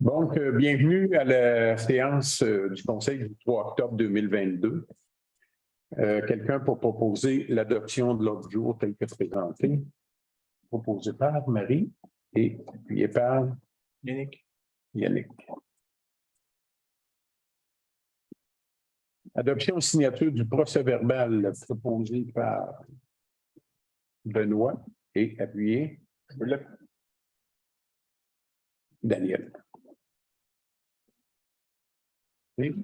Donc, bienvenue à la séance du Conseil du 3 octobre 2022. Quelqu'un pour proposer l'adoption de l'ordre du jour tel que présenté. Proposé par Marie et appuyé par Yannick. Adoption signature du procès-verbal proposé par Benoît et appuyé Daniel. Oui.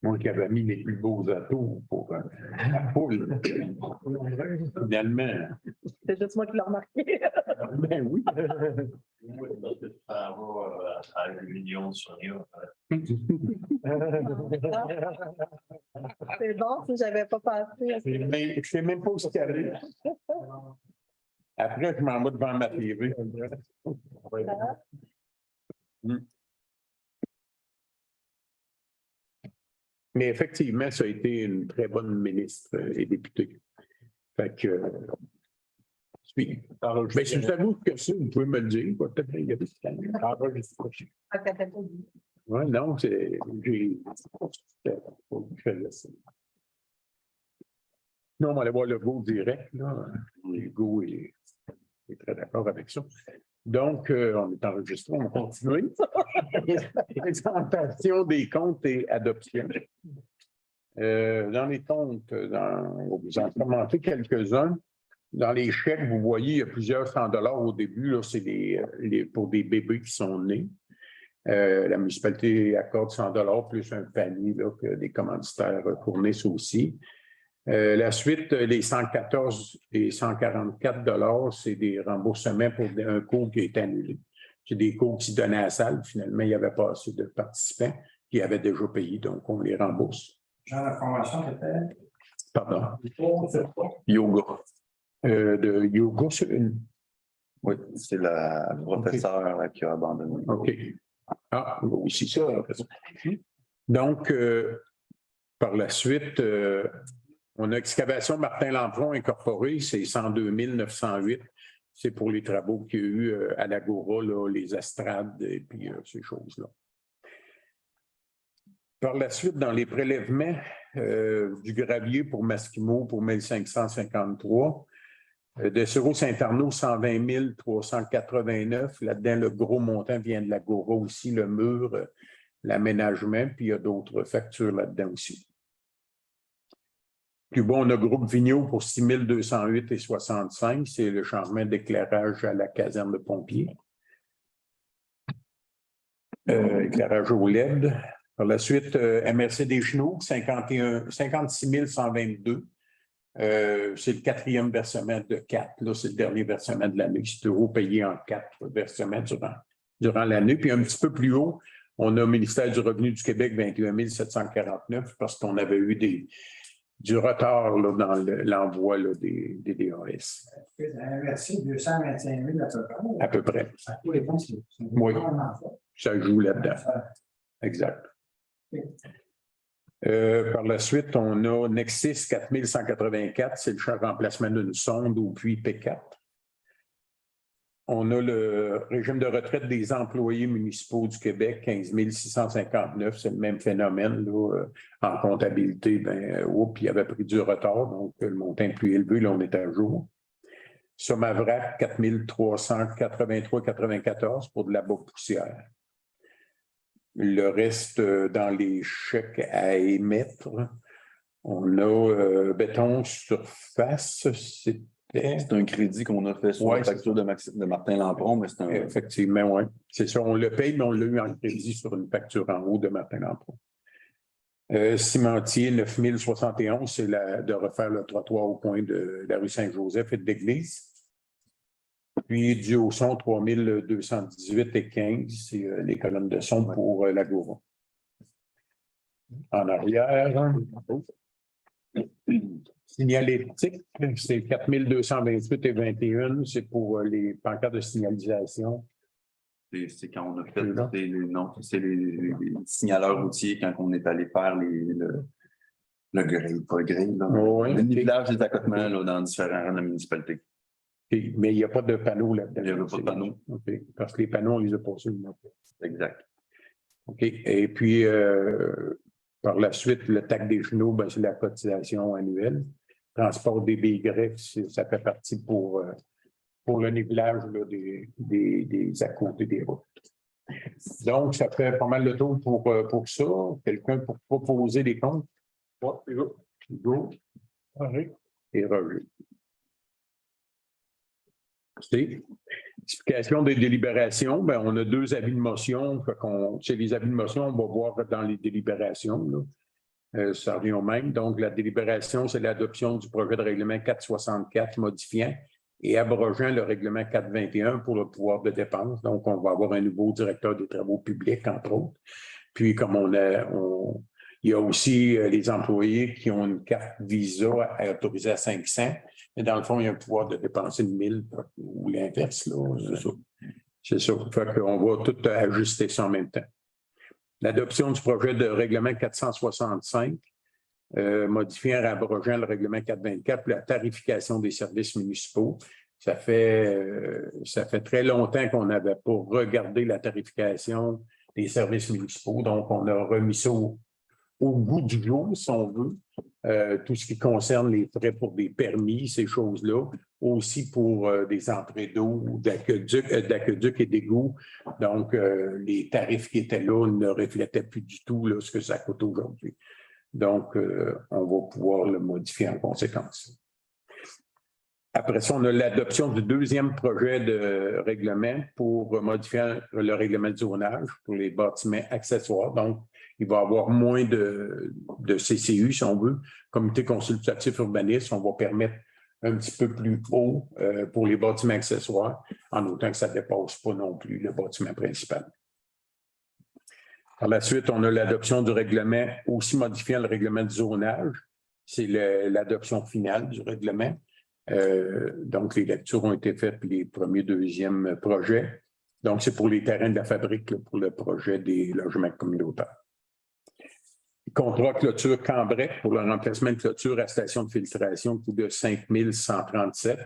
Moi qui avais mis les plus beaux atouts pour la poule. Finalement. C'est juste moi qui l'ai remarqué. Ben oui. À l'union sur Lyon. C'est bon si j'avais pas pensé. Je ne sais même pas où c'est allé. Après, je m'en vais devant ma TV. Mais effectivement, ça a été une très bonne ministre et députée. Fait que, mais si vous savez que ça, vous pouvez me le dire. Peut-être qu'il y a des oui, non, c'est. Non, on va aller voir le go direct. Le go est très d'accord avec ça. Donc, on est enregistré, on va continuer. Présentation des comptes et adoption. Dans les comptes, vous en commentez quelques-uns. Dans les chèques, vous voyez, il y a plusieurs $100 au début. C'est pour des bébés qui sont nés. La municipalité accorde $100 plus un panier là, que des commanditaires fournissent aussi. La suite, les 114 et 144 $, c'est des remboursements pour un cours qui est annulé. C'est des cours qui se donnaient à la salle. Finalement, il n'y avait pas assez de participants qui avaient déjà payé, donc on les rembourse. Genre la formation que tu as? Pardon. Yoga. De yoga, c'est une. Oui, c'est la professeure qui a abandonné. OK. Ah, oui, c'est ça. Donc, par la suite, on a Excavation Martin Lampron incorporé, c'est 102 908. C'est pour les travaux qu'il y a eu à l'Agora, les estrades et puis ces choses-là. Par la suite, dans les prélèvements du gravier pour Masquimo pour 1553, de Sureau-Saint-Arnaud, 120 389. Là-dedans, le gros montant vient de l'Agora aussi, le mur, l'aménagement, puis il y a d'autres factures là-dedans aussi. Plus bon, on a Groupe Vigneault pour 6 208,65. C'est le changement d'éclairage à la caserne de pompiers. Éclairage au LED. Par la suite, MRC des Chenaux, 56 122. C'est le quatrième versement de 4. Là, c'est le dernier versement de l'année. C'est euros payé en 4 versements durant l'année. Puis un petit peu plus haut, on a au ministère du Revenu du Québec, 21 749, parce qu'on avait eu du retard là, dans l'envoi des DAS. Merci, 225 000 à peu près. À tous les points, c'est oui, ça joue là-dedans. Exact. Par la suite, on a Nexis 4184, c'est le remplacement d'une sonde au puits P4. On a le régime de retraite des employés municipaux du Québec, 15 659, c'est le même phénomène. Là, en comptabilité, il avait pris du retard, donc le montant est plus élevé, là on est à jour. Somavrac, 4 383,94 pour de la poussière. Le reste, dans les chèques à émettre, On a béton surface, c'était. C'est un crédit qu'on a fait sur Ouais, la facture de Martin Lampron, mais c'est un. Effectivement, oui. C'est ça, on le paye, mais on l'a eu en crédit sur une facture en haut de Martin Lampron. Cimentier 9071, c'est de refaire le trottoir au coin de la rue Saint-Joseph et de l'église. Puis du haut son 3218 et 15, c'est les colonnes de son pour l'Agora. En arrière, signalétique, c'est 4228 et 21, c'est pour les pancartes de signalisation. C'est quand on a fait les signaleurs routiers, quand on est allé faire le grille, pas le grille, Oui, le nivelage des accotements là, dans différents rangs de municipalités. Mais il n'y a pas de panneau là-dedans. Il n'y avait pas de panneau. Okay. Parce que les panneaux, on les a passés. Exact. OK. Et puis, par la suite, le TAC des genoux, c'est la cotisation annuelle. Transport des baies grecs, ça fait partie pour le nivelage là, des à côté des routes. Donc, ça fait pas mal de tour pour ça. Quelqu'un pour proposer des comptes? Go. Et Roger. Explication des délibérations, on a 2 avis de motion. C'est les avis de motion, on va voir dans les délibérations. Là. Ça revient au même. Donc, la délibération, c'est l'adoption du projet de règlement 464 modifiant et abrogeant le règlement 421 pour le pouvoir de dépense. Donc, on va avoir un nouveau directeur des travaux publics, entre autres. Puis, comme il y a aussi les employés qui ont une carte Visa autorisée à 500. Mais dans le fond, il y a un pouvoir de dépenser 1000 ou l'inverse. C'est ça. Fait qu'on va tout ajuster ça en même temps. L'adoption du projet de règlement 465, modifiant et abrogeant le règlement 424 pour la tarification des services municipaux. Ça fait très longtemps qu'on n'avait pas regardé la tarification des services municipaux. Donc, on a remis ça au goût du jour, si on veut. Tout ce qui concerne les frais pour des permis, ces choses-là, aussi pour des entrées d'eau, d'aqueduc et d'égouts. Donc, les tarifs qui étaient là ne reflétaient plus du tout là, ce que ça coûte aujourd'hui. Donc, on va pouvoir le modifier en conséquence. Après ça, on a l'adoption du 2e projet de règlement pour modifier le règlement de zonage pour les bâtiments accessoires. Donc, il va y avoir moins de CCU, si on veut. Comité consultatif urbaniste, on va permettre un petit peu plus haut pour les bâtiments accessoires, en autant que ça ne dépasse pas non plus le bâtiment principal. Par la suite, on a l'adoption du règlement, aussi modifiant le règlement de zonage. C'est l'adoption finale du règlement. Donc, les lectures ont été faites pour les premiers, 2e projets. Donc, c'est pour les terrains de la fabrique, là, pour le projet des logements communautaires. Contrat clôture Cambrec pour le remplacement de clôture à station de filtration, coût de 5 137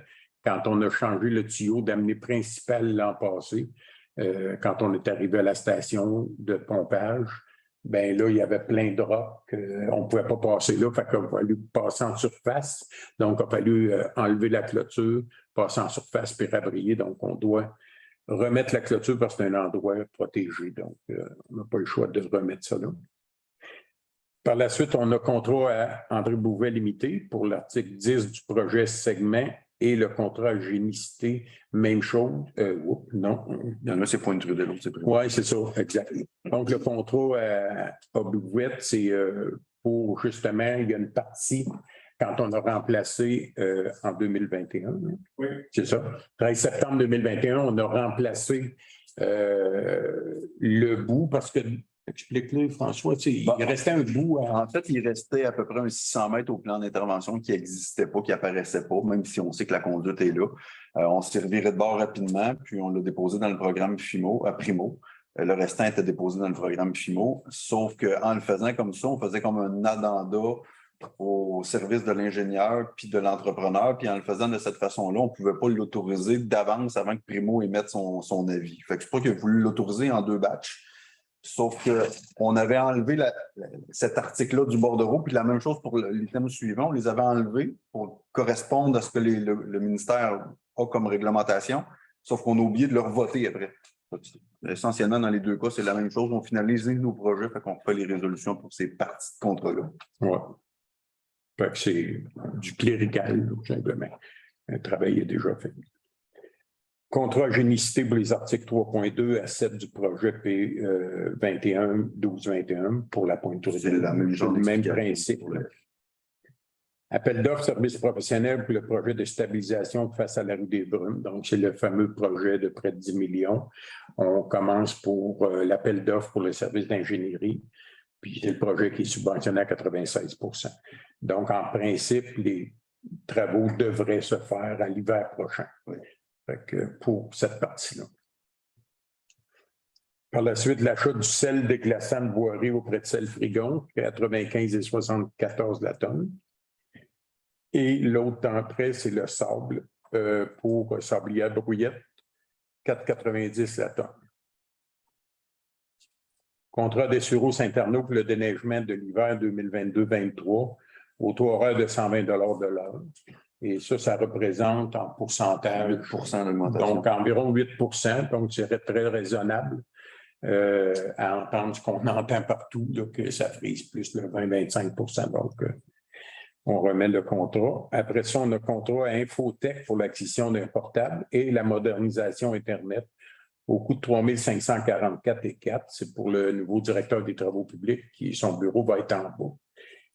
quand on a changé le tuyau d'amener principal l'an passé. Quand on est arrivé à la station de pompage, là, il y avait plein de rocs. On ne pouvait pas passer là, fait qu'il a fallu passer en surface. Donc, il a fallu enlever la clôture, passer en surface puis rabrier. Donc, on doit remettre la clôture parce que c'est un endroit protégé. Donc, on n'a pas le choix de remettre ça là. Par la suite, on a contrat à André Bouvet Limité pour l'article 10 du projet segment et le contrat à Génicité, même chose. Non. Il y en a, c'est Pointe de l'autre, c'est plus. Oui, c'est ça, exact. Donc, le contrat à Bouvet, c'est pour justement, il y a une partie quand on a remplacé en 2021. Oui. C'est ça. 13 septembre 2021, on a remplacé le bout parce que. Explique-le, François. Il restait un bout. En fait, il restait à peu près un 600 mètres au plan d'intervention qui n'existait pas, qui n'apparaissait pas, même si on sait que la conduite est là. On se revirait de bord rapidement, puis on l'a déposé dans le programme Primo. Le restant était déposé dans le programme FIMO, sauf qu'en le faisant comme ça, on faisait comme un addenda au service de l'ingénieur puis de l'entrepreneur, puis en le faisant de cette façon-là, on ne pouvait pas l'autoriser d'avance avant que Primo émette son avis. Fait que c'est pas qu'il a voulu l'autoriser en 2 batchs. Sauf qu'on avait enlevé cet article-là du bordereau, puis la même chose pour l'item suivant, on les avait enlevés pour correspondre à ce que le ministère a comme réglementation, sauf qu'on a oublié de leur voter après. Essentiellement, dans les 2 cas, c'est la même chose. On finalise nos projets, fait qu'on fait les résolutions pour ces parties de contrat-là. Ouais. Fait que c'est du clérical, tout simplement. Un travail est déjà fait. Contrat génicité pour les articles 3.2 à 7 du projet P 1221 pour la pointe C'est la même genre le même d'explication principe. pour le- Appel d'offres services professionnels pour le projet de stabilisation face à la rue des Brumes. Donc, c'est le fameux projet de près de 10 millions. On commence pour l'appel d'offres pour le service d'ingénierie. Puis, c'est le projet qui est subventionné à 96 %. Donc, en principe, les travaux devraient se faire à l'hiver prochain. Fait que pour cette partie-là. Par la suite, l'achat du sel déglaçant de boirie auprès de sel Frigon, 95,74 la tonne. Et l'autre entrée, c'est le sable pour Sablière Brouillette, 4,90 la tonne. Contrat d'Essureau Saint-Arnaud pour le déneigement de l'hiver 2022-23 au taux horaire de 120 $ de l'heure. Et ça représente en pourcentage 8% d'augmentation. donc environ 8 %, donc c'est très raisonnable à entendre ce qu'on entend partout, là, que ça frise plus le 20-25 %. Donc, on remet le contrat. Après ça, on a le contrat à Infotech pour l'acquisition d'un portable et la modernisation Internet au coût de 3 544,04. C'est pour le nouveau directeur des travaux publics, qui son bureau va être en bas.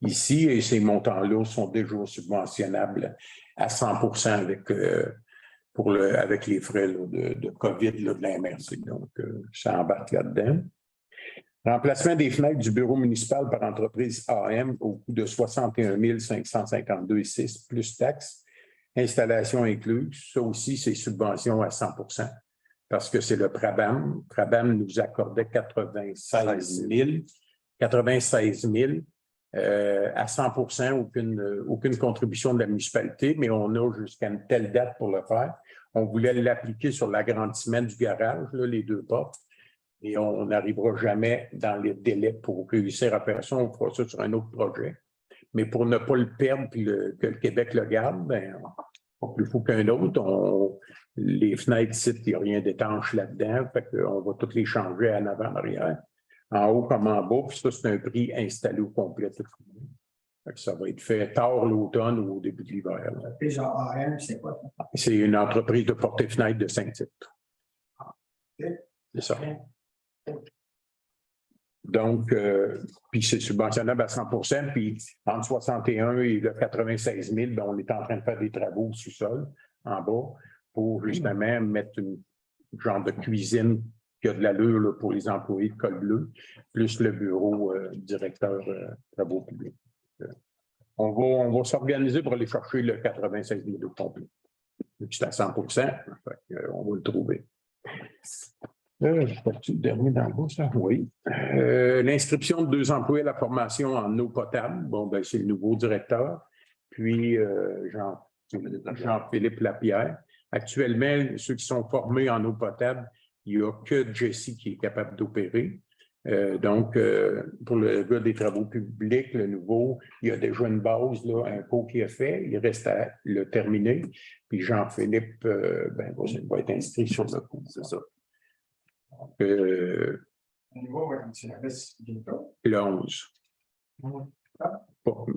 Ici, et ces montants-là sont déjà subventionnables à 100 % avec les frais là, de COVID là, de la MRC. Donc, ça embarque là-dedans. Remplacement des fenêtres du bureau municipal par entreprise AM au coût de 61 552,06 plus taxes. Installation incluse. Ça aussi, c'est subvention à 100 % parce que c'est le Prabam. Prabam nous accordait 96 000 à 100 % aucune contribution de la municipalité, mais on a jusqu'à une telle date pour le faire. On voulait l'appliquer sur l'agrandissement du garage, là, les 2 portes, et on n'arrivera jamais dans les délais pour réussir à faire ça. On fera ça sur un autre projet. Mais pour ne pas le perdre puis que le Québec le garde, ben, pas plus fou qu'un autre. Les fenêtres ici, il n'y a rien d'étanche là-dedans. Fait qu'on va toutes les changer en avant, en arrière. En haut comme en bas, puis ça, c'est un prix installé au complet. Fait que ça va être fait tard l'automne ou au début de l'hiver. Et genre AM, c'est quoi ça? C'est une entreprise de porte-fenêtre de Saint-Tite. C'est ça. Donc, puis c'est subventionnable à 100 %, puis entre 61 et le 96 000, ben, on est en train de faire des travaux au sous-sol, en bas, pour justement mettre une genre de cuisine qui a de l'allure là, pour les employés de col bleu, plus le bureau directeur travaux publics. On va s'organiser pour aller chercher le 96 000 au complet. C'est à 100 %, on va le trouver. C'est le dernier dans le bas, ça? Oui. L'inscription de 2 employés à la formation en eau potable. Bon, ben, c'est le nouveau directeur. Puis Jean-Philippe Lapierre. Actuellement, ceux qui sont formés en eau potable, il n'y a que Jessie qui est capable d'opérer. Donc, pour le gars des travaux publics, le nouveau, il y a déjà une base, là, un cours qui est fait. Il reste à le terminer. Puis Jean-Philippe va être inscrit sur le cours. C'est ça. Au niveau, c'est la baisse bientôt. Le 11.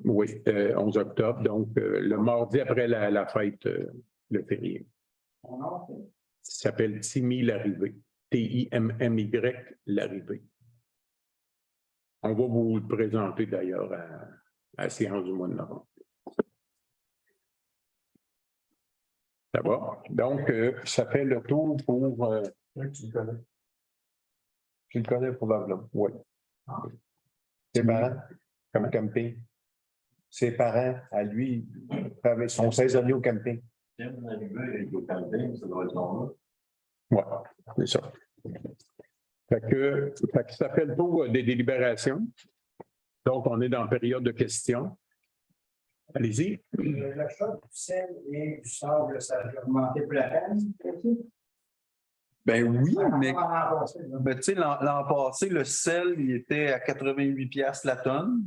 Oui, 11 octobre. Donc, le mardi après la fête, le férié. Mon nom, Ça s'appelle Timmy Larrivée. Timmy Larrivée. On va vous le présenter d'ailleurs à la séance du mois de novembre. Ça va? Donc, ça fait le tour pour... tu le connais. Tu le connais probablement, oui. Ses parents, comme camping. Ses parents, à lui, sont saisonniers au camping. Oui, c'est ça. Fait que ça fait le tour des délibérations. Donc, on est dans la période de questions. Allez-y. L'achat du sel et du sable, ça a augmenté pour la peine? Ben oui, mais Mais tu sais, l'an passé, le sel, il était à 88 $ la tonne.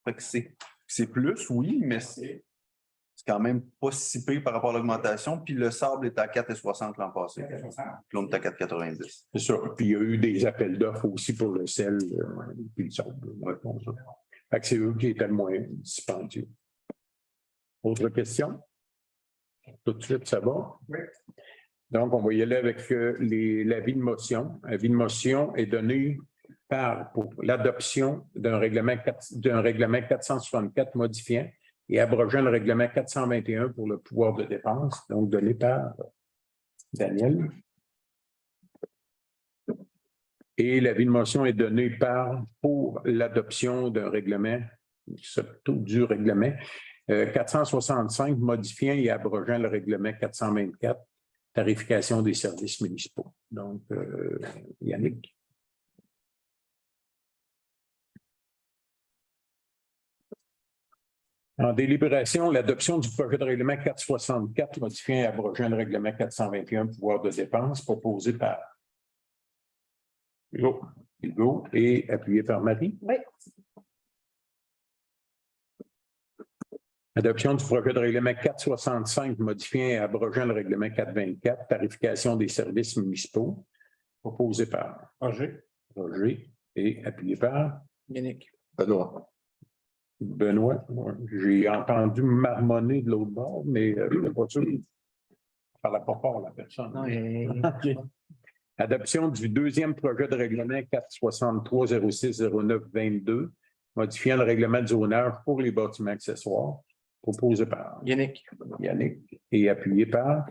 Fait que c'est plus, oui, mais c'est quand même pas si pire par rapport à l'augmentation. Puis le sable était à 4,60 l'an passé. Puis on est à 4,90. C'est ça. Puis il y a eu des appels d'offres aussi pour le sel puis le sable. Fait que c'est eux qui étaient le moins dispendieux. Autre question? Tout de suite, ça va? Oui. Donc, on va y aller avec l'avis de motion. L'avis de motion est donné pour l'adoption d'un règlement 464 modifiant et abrogeant le règlement 421 pour le pouvoir de dépense, donc donné par Daniel. Et l'avis de motion est donné pour l'adoption d'un règlement, surtout du règlement 465 modifiant et abrogeant le règlement 424, tarification des services municipaux. Donc, Yannick. En délibération, l'adoption du projet de règlement 464 modifiant et abrogeant le règlement 421, pouvoir de dépense, proposé par Hugo et appuyé par Marie. Oui. Adoption du projet de règlement 465 modifiant et abrogeant le règlement 424, tarification des services municipaux, proposé par Roger et appuyé par Yannick. Benoît. J'ai entendu marmonner de l'autre bord, mais je ne suis pas sûr. Ça ne parlait pas fort, la personne. Non, Adoption du deuxième projet de règlement 463-06-09-22, modifiant le règlement de zonage pour les bâtiments accessoires, proposé par Yannick. et appuyé par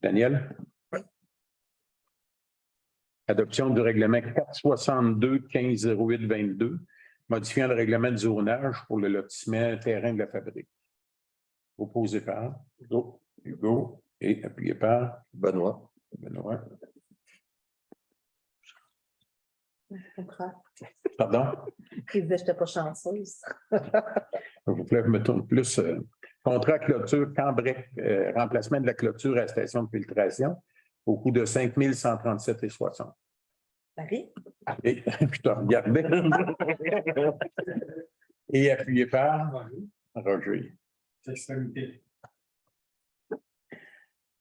Daniel. Adoption du règlement 462-15-08-22, modifiant le règlement de zonage pour le lotissement terrain de la fabrique. Proposé par Hugo et appuyé par Benoît. Pardon? Il disait que je n'étais pas chanceuse. Vous pouvez me tourner plus. Contrat clôture Cambrai, remplacement de la clôture à la station de filtration au coût de 5 137,60. Marie? Et je te regardais. Et appuyé par Roger. Extrémité.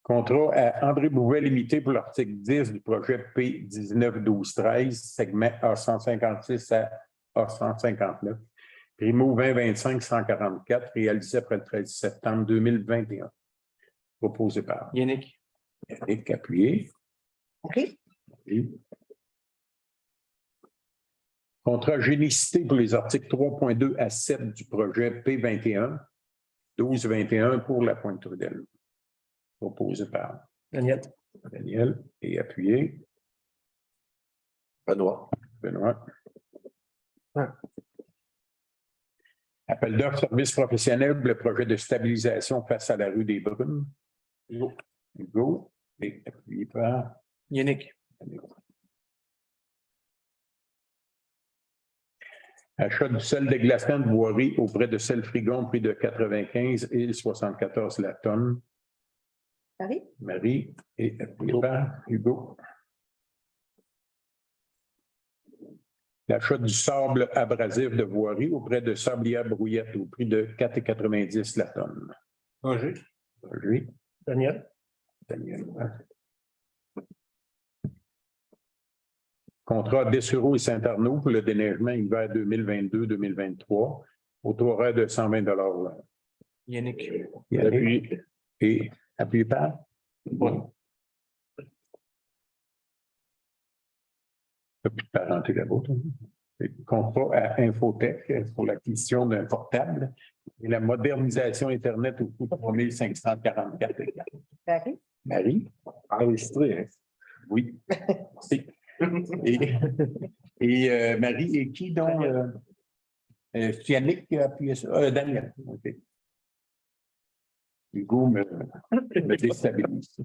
Contrat à André Bouvet limité pour l'article 10 du projet P19-12-13, segment A156 à A159. Primo 2025-144, réalisé après le 13 septembre 2021. Proposé par Yannick. appuyé. Marie? Contrat génicité pour les articles 3.2 à 7 du projet P21, 12-21 pour la Pointe-Trudel. Proposé par Daniel. et appuyé. Benoît. Ouais. Appel d'offres services professionnels pour le projet de stabilisation face à la rue des Brumes. Hugo. Et appuyé par Yannick. Achat du sel déglaçant de voirie auprès de sel frigon, prix de 95 et 74 la tonne. Marie? Et appuyé par Hugo. L'achat du sable abrasif de voirie auprès de Sablière Brouillette au prix de 4,90 la tonne. Roger. Daniel. Contrat Dessureau et Saint-Arnaud pour le déneigement hiver 2022-2023 au taux horaire de 120 $. Yannick. Et appuyé par? Bon. Plus de parenté là-bas. Contrat à Infotech pour l'acquisition d'un portable et la modernisation Internet au coût de 3 544. Marie? Enregistré, hein? Oui. Merci. Et Marie, et qui donc? Yannick qui a appuyé ça? Daniel. OK. Hugo me déstabilise.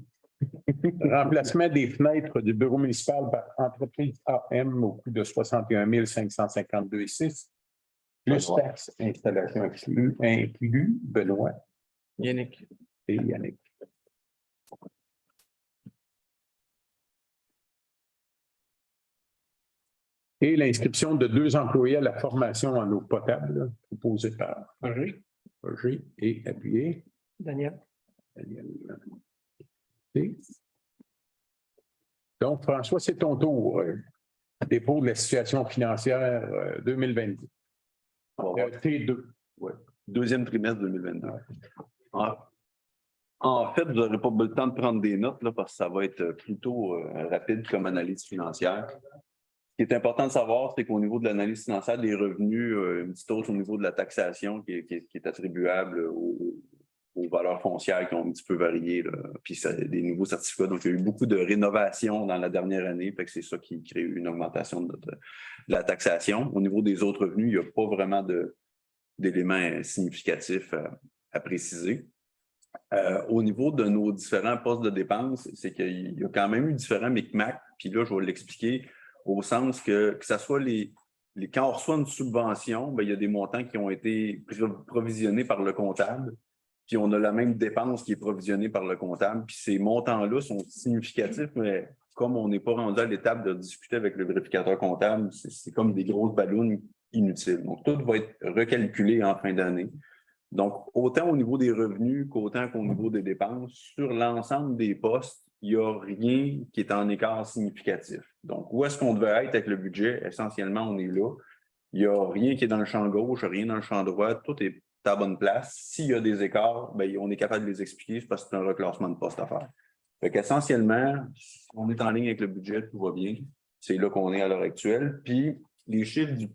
Remplacement des fenêtres du bureau municipal par entreprise AM au coût de 61 552,6 plus taxes installation inclus Benoît. Yannick. Et Yannick. Et l'inscription de 2 employés à la formation en eau potable, proposée par Roger et appuyé. Daniel. Donc, François, c'est ton tour. Dépôt de la situation financière 2022. T2. Ouais. deuxième trimestre 2022. En fait, vous n'aurez pas le temps de prendre des notes là, parce que ça va être plutôt rapide comme analyse financière. Ce qui est important de savoir, c'est qu'au niveau de l'analyse financière des revenus, une petite hausse au niveau de la taxation qui est attribuable aux valeurs foncières qui ont un petit peu varié, là. Puis des nouveaux certificats. Donc, il y a eu beaucoup de rénovations dans la dernière année, fait que c'est ça qui crée une augmentation de la taxation. Au niveau des autres revenus, il n'y a pas vraiment d'éléments significatifs à préciser. Au niveau de nos différents postes de dépenses, c'est qu'il y a quand même eu différents micmacs, puis là, je vais l'expliquer au sens que ce soit quand on reçoit une subvention, bien, il y a des montants qui ont été provisionnés par le comptable, puis on a la même dépense qui est provisionnée par le comptable, puis ces montants-là sont significatifs, mais comme on n'est pas rendu à l'étape de discuter avec le vérificateur comptable, c'est comme des grosses ballons inutiles. Donc, tout va être recalculé en fin d'année. Donc, autant au niveau des revenus qu'autant qu'au niveau des dépenses, sur l'ensemble des postes, il n'y a rien qui est en écart significatif. Donc, où est-ce qu'on devait être avec le budget? Essentiellement, on est là. Il n'y a rien qui est dans le champ gauche, rien dans le champ droit. Tout est à la bonne place. S'il y a des écarts, bien, on est capable de les expliquer parce que c'est un reclassement de poste à faire. Fait qu'essentiellement, on est en ligne avec le budget, tout va bien. C'est là qu'on est à l'heure actuelle. Puis, les chiffres du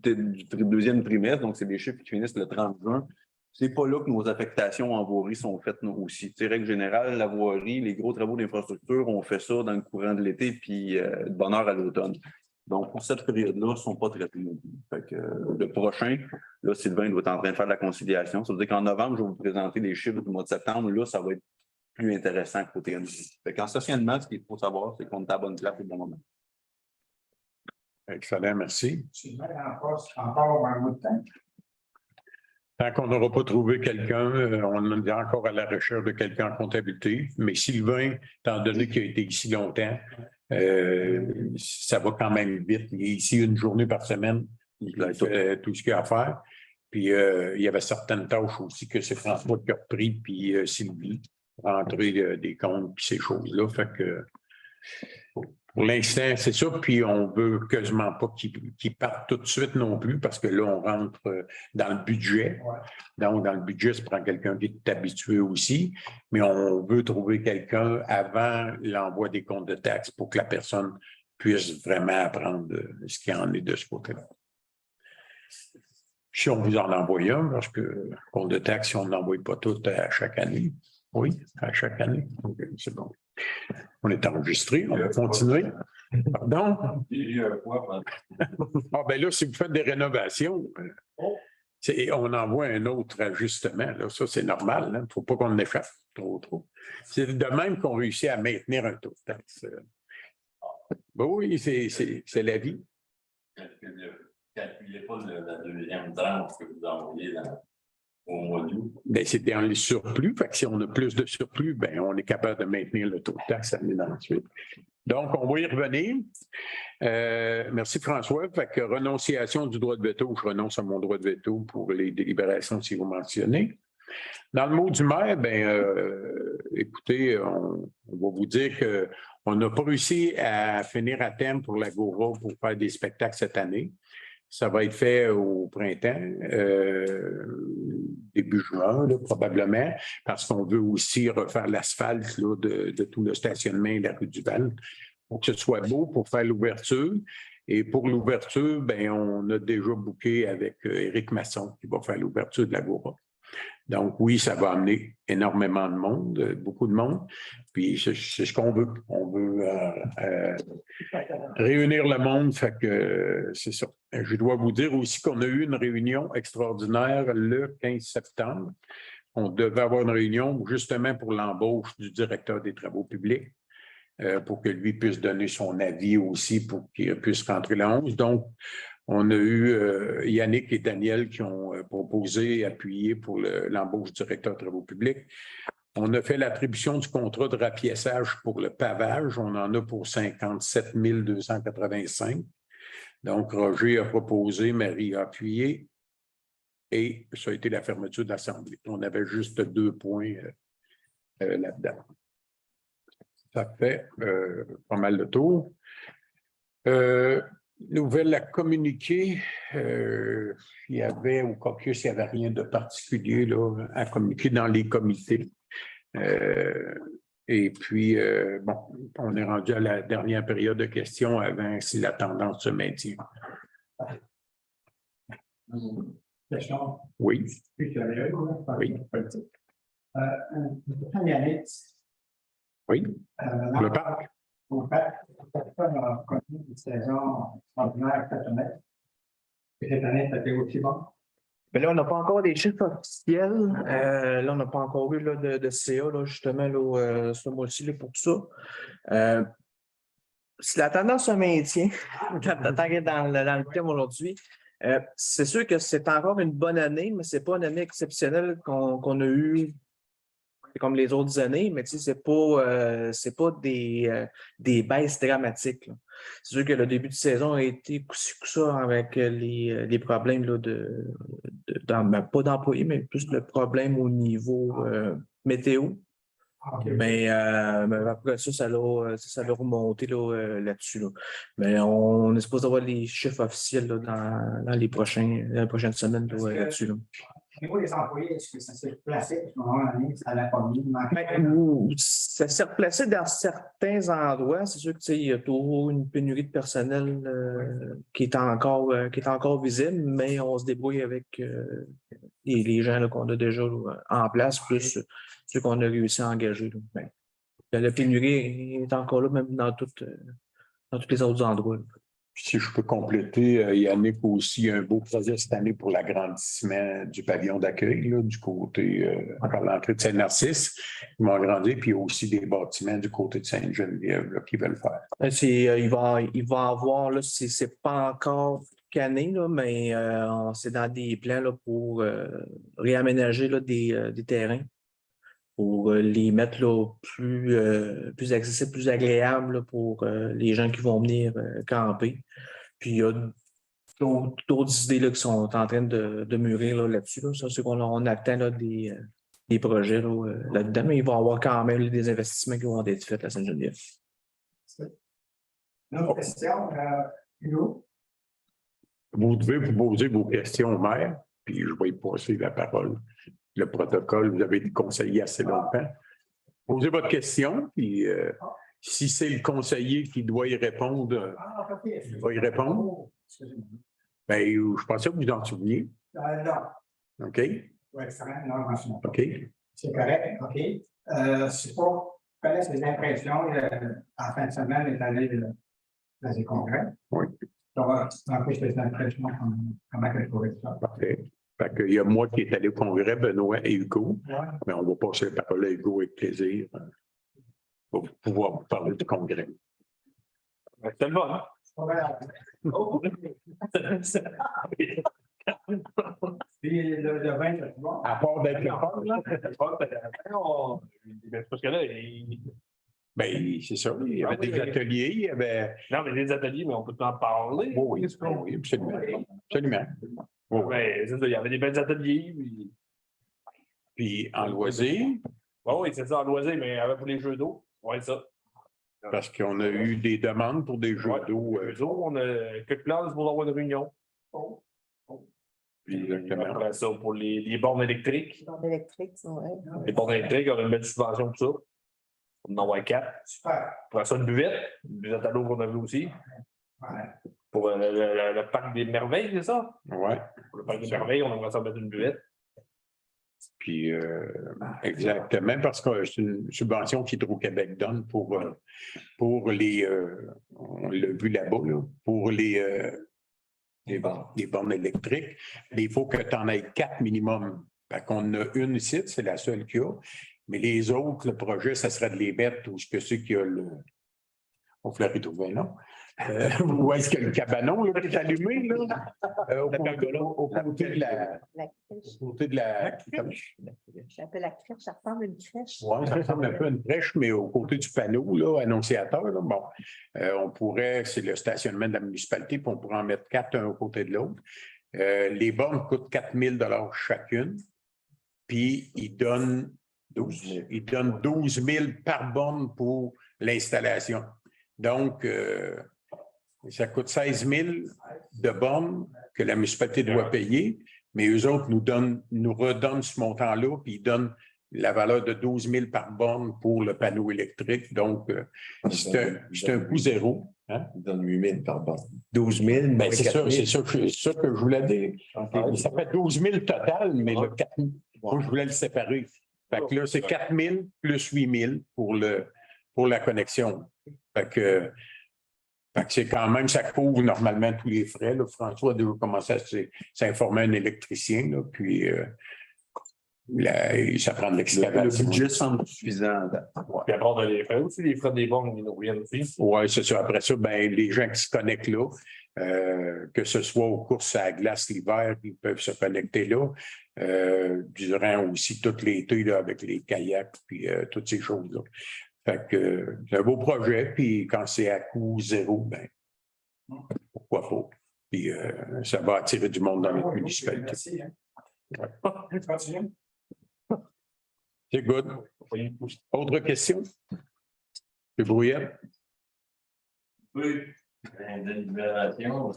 deuxième trimestre, donc c'est des chiffres qui finissent le 30 juin, c'est pas là que nos affectations en voirie sont faites nous aussi. C'est règle générale, la voirie, les gros travaux d'infrastructure, on fait ça dans le courant de l'été, puis de bonne heure à l'automne. Donc, pour cette période-là, ils ne sont pas traités non plus. Fait que, le prochain, là, Sylvain doit être en train de faire de la conciliation. Ça veut dire qu'en novembre, je vais vous présenter les chiffres du mois de septembre. Là, ça va être plus intéressant côté NC. Fait qu'essentiellement, ce qu'il faut savoir, c'est qu'on est à la bonne place au bon moment. Excellent, merci. Tu mets en poste encore un bout de temps. Tant qu'on n'aura pas trouvé quelqu'un, on est encore à la recherche de quelqu'un en comptabilité. Mais Sylvain, étant donné qu'il a été ici longtemps, ça va quand même vite. Il est ici une journée par semaine. Il fait tout ce qu'il a à faire. Puis il y avait certaines tâches aussi que c'est François qui a repris, puis Sylvie, rentrer des comptes, puis ces choses-là. Fait que pour l'instant, c'est ça. Puis on veut quasiment pas qu'ils partent tout de suite non plus, parce que là, on rentre dans le budget. Ouais. Donc, dans le budget, ça prend quelqu'un qui est habitué aussi. Mais on veut trouver quelqu'un avant l'envoi des comptes de taxes pour que la personne puisse vraiment apprendre ce qu'il en est de ce côté-là. Si on vous en envoie un, parce que le compte de taxes, si on n'envoie pas tout à chaque année. Oui, à chaque année. Okay, c'est bon. On est enregistré, on va continuer. Pardon? Ah ben là, si vous faites des rénovations, on envoie un autre ajustement. Là. Ça, c'est normal. Il ne faut pas qu'on échappe trop. C'est de même qu'on réussit à maintenir un taux de taxe. Ben oui, c'est la vie. Calculez pas la deuxième tranche que vous envoyez au mois d'août. Ben, c'est dans les surplus. Fait que si on a plus de surplus, ben, on est capable de maintenir le taux de taxe l'année d'ensuite. Donc, on va y revenir. Merci François. Fait que renonciation du droit de veto, je renonce à mon droit de veto pour les délibérations si vous mentionnez. Dans le mot du maire, écoutez, on va vous dire qu'on n'a pas réussi à finir à terme pour l'Agora pour faire des spectacles cette année. Ça va être fait au printemps, début juin, là, probablement, parce qu'on veut aussi refaire l'asphalte là, de tout le stationnement et la rue du Val pour que ce soit beau pour faire l'ouverture. Et pour l'ouverture, on a déjà booké avec Éric Masson qui va faire l'ouverture de l'Agora. Donc oui, ça va amener énormément de monde, beaucoup de monde. Puis c'est ce qu'on veut. On veut réunir le monde, fait que c'est ça. Je dois vous dire aussi qu'on a eu une réunion extraordinaire le 15 septembre. On devait avoir une réunion justement pour l'embauche du directeur des travaux publics, pour que lui puisse donner son avis aussi, pour qu'il puisse rentrer le 11. Donc, on a eu Yannick et Daniel qui ont proposé et appuyé pour l'embauche du directeur des travaux publics. On a fait l'attribution du contrat de rapiessage pour le pavage. On en a pour 57 285. Donc, Roger a proposé, Marie a appuyé et ça a été la fermeture de l'Assemblée. On avait juste 2 points là-dedans. Ça fait pas mal de tour. Nouvelle à communiquer. Il y avait au caucus, il n'y avait rien de particulier là, à communiquer dans les comités. Et puis, bon, on est rendu à la dernière période de questions avant si la tendance se maintient. Question Oui, plus sérieuse. Oui. Yannick, oui. Le parc. au fait, personne n'a connu une saison ordinaire cette année. Et cette année, ça a été aussi bon. Mais là, on n'a pas encore des chiffres officiels. Là, on n'a pas encore eu là, de CA, là, justement, là, ce mois-ci là, pour ça. Si la tendance se maintient, tant qu'être dans le thème aujourd'hui, c'est sûr que c'est encore une bonne année, mais ce n'est pas une année exceptionnelle qu'on a eue comme les autres années, mais tu sais, c'est pas des baisses dramatiques, là. C'est sûr que le début de saison a été coup-ci coup-ça avec les problèmes là, pas d'employés, mais plus le problème au niveau météo. Mais après ça l'a remonté là-dessus. Là. Mais on est supposé avoir les chiffres officiels là, dans les prochaines semaines là-dessus. Là. Au niveau des employés, est-ce que ça s'est placé? Parce qu'en année, ça n'a pas mis. Ça s'est replacé dans certains endroits. C'est sûr qu'il y a toujours une pénurie de personnel qui est encore visible, mais on se débrouille avec les gens qu'on a déjà là, en place, plus ceux qu'on a réussi à engager. Là. Ben, la pénurie est encore là, même dans tous les autres endroits. Là. Si je peux compléter, Yannick aussi un beau projet cette année pour l'agrandissement du pavillon d'accueil du côté par l'entrée de Saint-Narcisse. Ils vont agrandir, puis il y a aussi des bâtiments du côté de Sainte-Geneviève qui veulent faire. Il va avoir, là, c'est pas encore canné, là, mais c'est dans des plans là, pour réaménager là, des terrains, pour les mettre là, plus accessibles, plus agréables là, pour les gens qui vont venir camper. Puis il y a d'autres idées là, qui sont en train de mûrir là-dessus. Là. Ça, c'est qu'on attend là, des projets là-dedans, mais il va y avoir quand même des investissements qui vont être faits à Sainte-Geneviève. Une autre question, Hugo? Vous devez vous poser vos questions au maire, puis je vais y passer la parole. Le protocole, vous avez été conseiller assez longtemps. Posez votre question, puis si c'est le conseiller qui doit y répondre, il va y répondre. Bien, je pensais que vous en souveniez. Non. OK? Oui, c'est vrai, non, OK. c'est correct, OK. C'est pour connaître les impressions en fin de semaine, est allé dans les congrès. Oui. Donc, un peu ces impressions, comment elle trouvait ça. Parfait. Fait qu'il y a moi qui est allé au congrès, Benoît et Hugo. Ouais. Mais on va passer la parole à Hugo avec plaisir pour pouvoir vous parler du congrès. C'est le bon, hein? Puis le vin, c'est bon. À part d'être le fun, là. Parce que là, Bien, c'est ça. Il y avait des ateliers, il y avait. non, mais des ateliers, mais on peut en parler. Oui, absolument. Absolument. Oui. Ouais, c'est ça, il y avait des belles ateliers. Puis en loisir, Oui, c'est ça, en loisir, mais avec pour les jeux d'eau. Oui, ça. parce qu'on a eu des demandes pour des jeux d'eau. On a quelques plans pour avoir une réunion. Exactement. Après ça, pour les bornes électriques. Borne électrique, oui. Les bornes électriques, on a une belle subvention pour ça. On en a 4. Super. Après ça, une buvette à l'eau qu'on avait aussi. Ouais. Pour le parc des merveilles, c'est ça? Oui. Pour le parc des merveilles, on aimerait ça mettre une buvette. Puis exactement, parce que c'est une subvention qu'Hydro-Québec donne pour les, on l'a vu là-bas, là, pour les bornes électriques. Mais il faut que tu en aies 4 minimum. Fait qu'on a une ici, c'est la seule qu'il y a. Mais les autres, le projet, ça serait de les mettre où ceux qui ont le. On peut la retrouver, non? Où est-ce que le cabanon là, qui est allumé, là? Au côté de la. La crèche. Au côté de la. Je l'appelle la crèche, ça ressemble à une crèche. Oui, ça ressemble un peu à une crèche, mais au côté du panneau, là, annonciateur, là, bon, on pourrait, c'est le stationnement de la municipalité, puis on pourrait en mettre 4 un au côté de l'autre. Les bornes coûtent 4 000 $ chacune, puis ils donnent 12 000 par borne pour l'installation. Donc, Ça coûte 16 000 de bornes que la municipalité doit payer, mais eux autres nous redonnent ce montant-là, puis ils donnent la valeur de 12 000 par borne pour le panneau électrique. Donc, c'est un coût zéro. Hein? Ils donnent 8 000 par borne. 12 000. Ben, c'est ça que je voulais dire. Ça fait 12 000 total, mais le 4 000, moi, je voulais le séparer. Fait que là, c'est 4 000 plus 8 000 pour la connexion. Fait que c'est quand même, ça couvre normalement tous les frais. Là. François a déjà commencé à s'informer un électricien, là, puis ça prend de Le l'excavation. budget semble suffisant. Puis après, on a les frais aussi, les frais des bornes, ils nous reviennent aussi. Oui, c'est ça. Après ça, ben, les gens qui se connectent là, que ce soit aux courses à la glace l'hiver, ils peuvent se connecter là. Durant aussi tout l'été là, avec les kayaks puis toutes ces choses-là. Fait que c'est un beau projet, puis quand c'est à coût zéro, ben pourquoi pas. Puis ça va attirer du monde dans notre municipalité. Merci. Hein. Ouais. Continue. C'est good. Autre question? M. Brouillette? Oui, la délibération,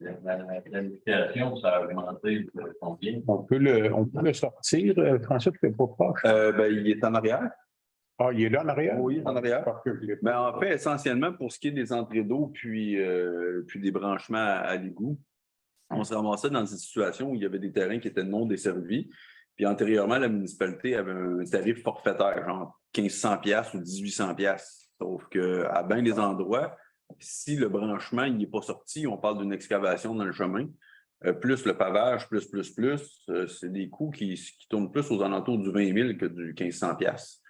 la planification, ça a augmenté de combien? On peut le sortir, François, tu ne fais pas proche. Il est en arrière. Ah, il est là en arrière? Oui, en arrière. Parce que je l'ai Mais pas. en fait, essentiellement, pour ce qui est des entrées d'eau puis des branchements à l'égout, on se ramassait dans une situation où il y avait des terrains qui étaient non desservis. Puis antérieurement, la municipalité avait un tarif forfaitaire, genre 1500 $ ou 1800 $. Sauf qu'à bien des endroits, si le branchement n'est pas sorti, on parle d'une excavation dans le chemin, plus le pavage, plus, c'est des coûts qui tournent plus aux alentours du 20 000 que du 1500 $.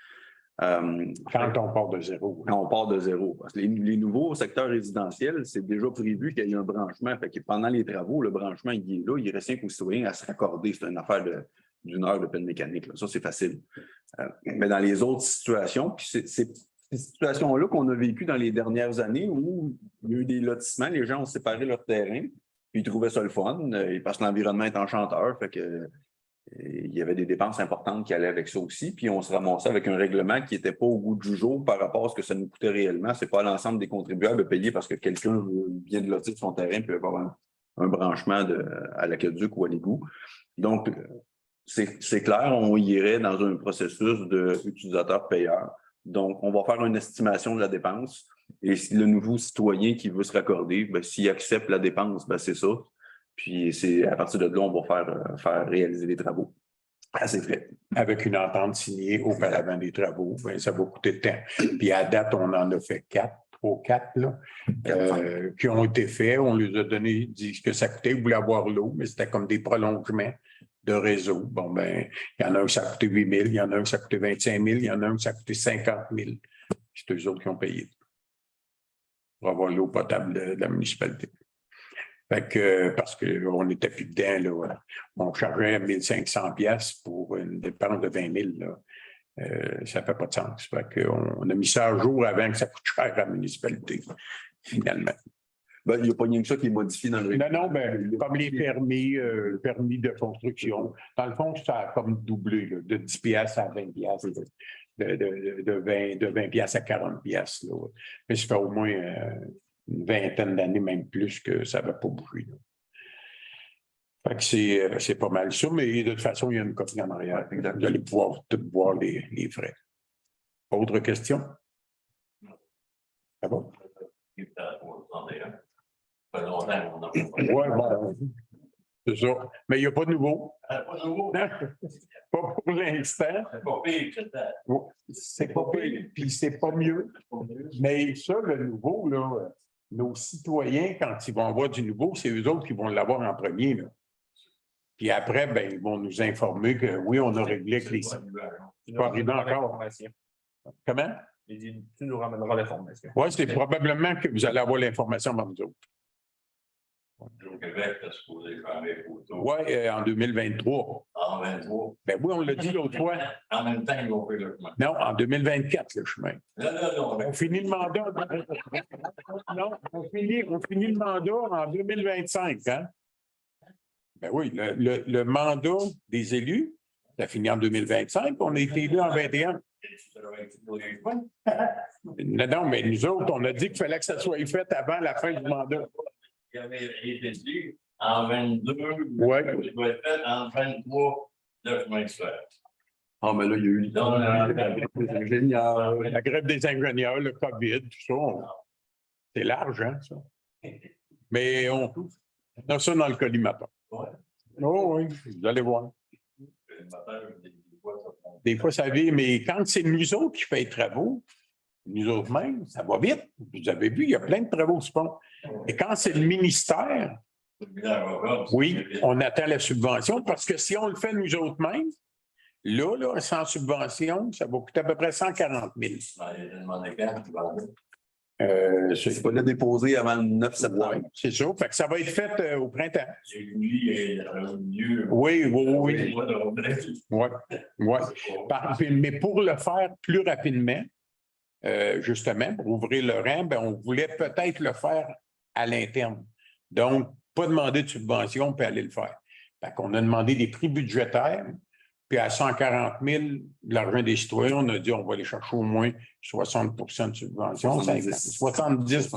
Quand on part de zéro. Quand on part de zéro. Parce que les nouveaux secteurs résidentiels, c'est déjà prévu qu'il y ait un branchement. Fait que pendant les travaux, le branchement, il est là. Il reste rien qu'aux citoyens à se raccorder. C'est une affaire d'une heure de peine mécanique. Là. Ça, c'est facile. Mais dans les autres situations, puis c'est ces situations-là qu'on a vécues dans les dernières années où il y a eu des lotissements, les gens ont séparé leur terrain, puis ils trouvaient ça le fun, parce que l'environnement est enchanteur. Fait que il y avait des dépenses importantes qui allaient avec ça aussi, puis on se ramassait avec un règlement qui n'était pas au goût du jour par rapport à ce que ça nous coûtait réellement. Ce n'est pas l'ensemble des contribuables de payer parce que quelqu'un vient de lotir son terrain et peut avoir un branchement à l'aqueduc ou à l'égout. Donc, c'est clair, on irait dans un processus d'utilisateur-payeur. Donc, on va faire une estimation de la dépense et si le nouveau citoyen qui veut se raccorder, bien, s'il accepte la dépense, bien, c'est ça. Puis c'est à partir de là, on va faire réaliser les travaux à ses frais. Avec une entente signée auparavant des travaux, ben, ça va coûter de temps. Puis à date, on en a fait 3 ou 4 là, qui ont été faits. On les a donné, dit ce que ça coûtait, ils voulaient avoir l'eau, mais c'était comme des prolongements de réseau. Bon, ben, il y en a un qui ça a coûté 8 000, il y en a un qui ça a coûté 25 000, il y en a un qui ça a coûté 50 000. C'est eux autres qui ont payé pour avoir l'eau potable de la municipalité. Fait que, parce qu'on n'était plus dedans, là, on chargeait 1 500 $ pour une dépense de 20 000. Là. Ça ne fait pas de sens. Fait qu'on a mis ça à jour avant que ça coûte cher à la municipalité, finalement. Ben, il n'y a pas rien que ça qui est modifié dans le Non, ben, comme les permis de construction. Dans le fond, ça a comme doublé, là, de 10 $ à 20 $, de 20 $ à 40 $. Là. Mais ça fait au moins une vingtaine d'années, même plus, que ça ne va pas bouger. Là. Fait que c'est pas mal ça, mais de toute façon, il y a une copie en arrière. Vous allez pouvoir tout voir les frais. Autre question? Ça va? Oui, bon. C'est ça. Mais il n'y a pas de nouveau. Pas nouveau. Pas pour l'instant. C'est pas pire que ça. C'est pas pire, puis c'est pas mieux. Mais ça, le nouveau, là, nos citoyens, quand ils vont avoir du nouveau, c'est eux autres qui vont l'avoir en premier. Là. Puis après, ben, ils vont nous informer que oui, on a réglé avec les. Tu pas arrivé encore. Comment? Tu nous ramèneras l'information. Oui, c'est probablement que vous allez avoir l'information avant nous autres. Au Québec, tu as supposé faire les photos. Oui, en 2023. En 23. Ben oui, on l'a dit l'autre fois. En même temps, ils vont faire le chemin. Non, en 2024, le chemin. Non. On finit le mandat. Non, on finit le mandat en 2025. Hein? Ben oui, le mandat des élus, ça finit en 2025. On a été élus en 21. Non, non, mais nous autres, on a dit qu'il fallait que ça soit fait avant la fin du mandat. Il avait été dit en 22. Ouais. Il doit être fait en 23, le chemin de fer. Ah, mais là, il y a eu Non, non, génial. La grève des ingénieurs, le COVID, tout ça. C'est large, hein, ça. Mais on a ça dans le collimateur. Ouais. Oh oui, vous allez voir. Le matin, des fois, ça prend. Des fois, ça vient, mais quand c'est nous autres qui fait les travaux, nous autres mêmes, ça va vite. Vous avez vu, il y a plein de travaux qui se font. Et quand c'est le ministère, oui, on attend la subvention parce que si on le fait nous autres mêmes, là, sans subvention, ça va coûter à peu près 140 000. J'ai demandé quand tu vas aller. Il faut le déposer avant le 9 septembre. Ouais, c'est ça. Fait que ça va être fait au printemps. J'ai lui et le milieu. Oui, oui, oui. Moi, de revenir. Oui, oui. Mais pour le faire plus rapidement, justement, pour ouvrir le rang, ben, on voulait peut-être le faire à l'interne. Donc, pas demander de subvention puis aller le faire. Fait qu'on a demandé des prix budgétaires, puis à 140 000 de l'argent des citoyens, on a dit on va aller chercher au moins 60 de subvention. 70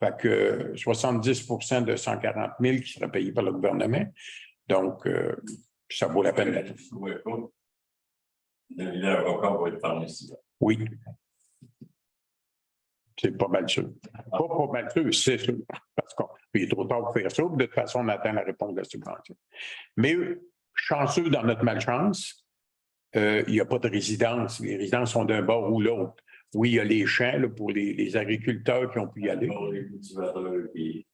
Fait que 70 de 140 000 qui sera payé par le gouvernement. Donc, ça vaut la peine d'être. Le record va être pharmacie. Oui. C'est pas mal sûr. Pas mal sûr, c'est sûr. Parce qu'il est trop tard pour faire ça. De toute façon, on attend la réponse de la subvention. Mais chanceux dans notre malchance, il n'y a pas de résidence. Les résidences sont d'un bord ou l'autre. Oui, il y a les champs là, pour les agriculteurs qui ont pu y aller. Les cultivateurs qui.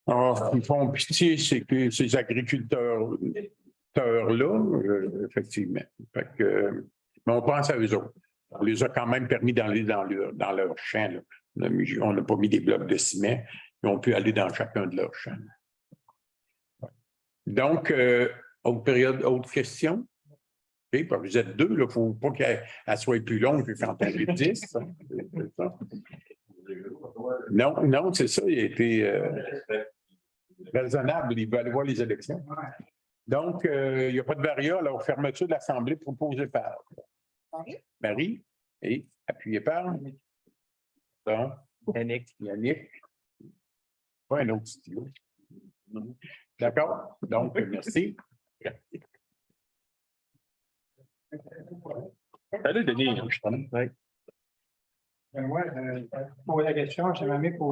Ils font pitié, c'est que ces agriculteurs-là, effectivement. Fait que, mais on pense à eux autres. On les a quand même permis d'aller dans leur champ. Là. On n'a pas mis des blocs de ciment. Ils ont pu aller dans chacun de leurs champs. Donc, autre question? Okay, vous êtes deux, il ne faut pas qu'elle soit plus longue que quand elle est 10. Non, non, c'est ça. Il a été raisonnable. Il veut aller voir les élections. Donc, il n'y a pas de variable. Alors, fermeture de l'Assemblée proposée par Marie et appuyée par Yannick. Pas un autre stylo. D'accord? Donc, merci. Salut, Denis. Moi, pour la question, j'aimerais pour